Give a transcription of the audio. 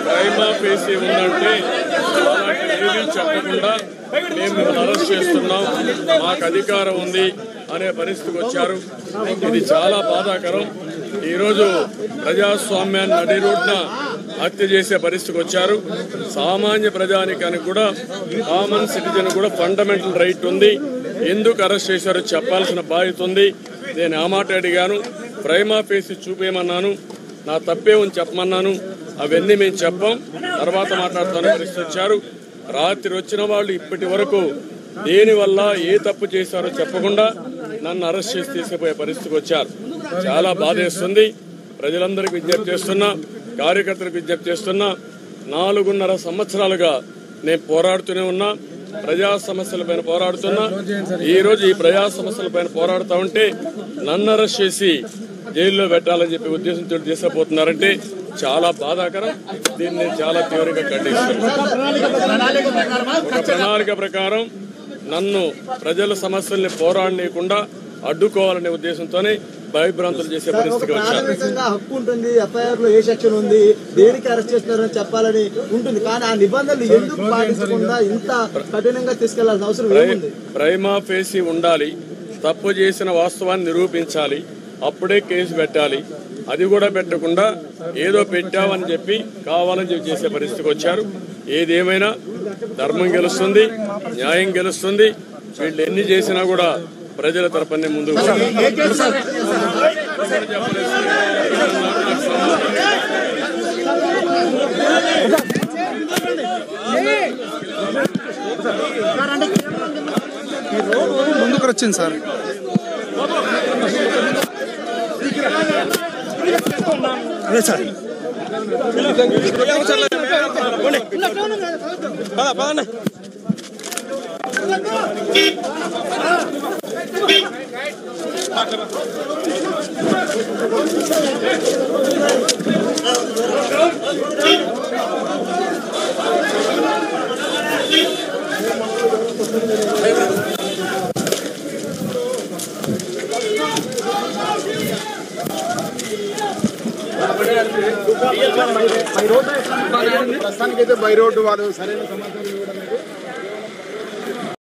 Prima facie ఉందంటే ఏమీ చెప్పకుండా మేము మిమ్మల్ని అరెస్ట్ చేస్తున్నాం, మాకు అధికారం ఉంది అనే పరిస్థితికి వచ్చారు. ఇది చాలా బాధాకరం. ఈరోజు ప్రజాస్వామ్యాన్ని నడి రోడ్డున హత్య చేసే పరిస్థితికి వచ్చారు. సామాన్య ప్రజానికానికి కూడా, కామన్ సిటిజన్ కూడా ఫండమెంటల్ రైట్ ఉంది. ఎందుకు అరెస్ట్ చేశారో చెప్పాల్సిన బాధ్యత ఉంది. నేను ఆ మాట అడిగాను, ప్రైమా ఫేసి చూపేయమన్నాను, నా తప్పే ఉంది చెప్పమన్నాను. అవన్నీ మేము చెప్పాం, తర్వాత మాట్లాడుతాను పరిస్థితి వచ్చారు. రాత్రి వచ్చిన వాళ్ళు ఇప్పటి వరకు దేనివల్ల ఏ తప్పు చేశారో చెప్పకుండా నన్ను అరెస్ట్ చేసి తీసుకుపోయే పరిస్థితికి వచ్చారు. చాలా బాధేస్తుంది. ప్రజలందరికీ విజ్ఞప్తి చేస్తున్నా, కార్యకర్తలకు విజ్ఞప్తి చేస్తున్నా, 4.5 సంవత్సరాలుగా నేను పోరాడుతూనే ఉన్నా, ప్రజా సమస్యలపైన పోరాడుతున్నా. ఈరోజు ఈ ప్రజా సమస్యలపైన పోరాడుతూ ఉంటే నన్ను అరెస్ట్ చేసి జైల్లో పెట్టాలని చెప్పి ఉద్దేశంతో తీసుకుపోతున్నారంటే చాలా బాధాకరం. దీన్ని నేను చాలా తీవ్రంగా ఖండిస్తున్నాను. ఒక ప్రణాళిక ప్రకారం నన్ను ప్రజల సమస్యల్ని పోరాడనీయకుండా అడ్డుకోవాలనే ఉద్దేశంతోనే భయభ్రాంతులు చేసే పరిస్థితికి వచ్చారు. హక్కు ఉంటుంది, ఎఫ్ఐఆర్ లో ఏ సెక్షన్ ఉంది, దేనికి అరెస్ట్ చేస్తున్నారని చెప్పాలని ఉంటుంది. కానీ ఆ నిబంధనలు ఎందుకు పాటించకుండా ఇంత కఠినంగా తీసుకెళ్లాల్సిన అవసరం ఏముంది? ప్రైమా ఫేసి ఉండాలి, తప్పు చేసిన వాస్తవాన్ని నిరూపించాలి, అప్పుడే కేసు పెట్టాలి. అది కూడా పెట్టకుండా ఏదో పెట్టామని చెప్పి కావాలని చెప్పి చేసే పరిస్థితికి వచ్చారు. ఏదేమైనా ధర్మం గెలుస్తుంది, న్యాయం గెలుస్తుంది. వీళ్ళు ఎన్ని చేసినా కూడా ప్రజల తరపునే ముందుకు ముందుకు వచ్చింది సార్. ప్రస్తుతానికైతే బై రోడ్డు వాళ్ళు సరైన సమాచారం ఇవ్వడం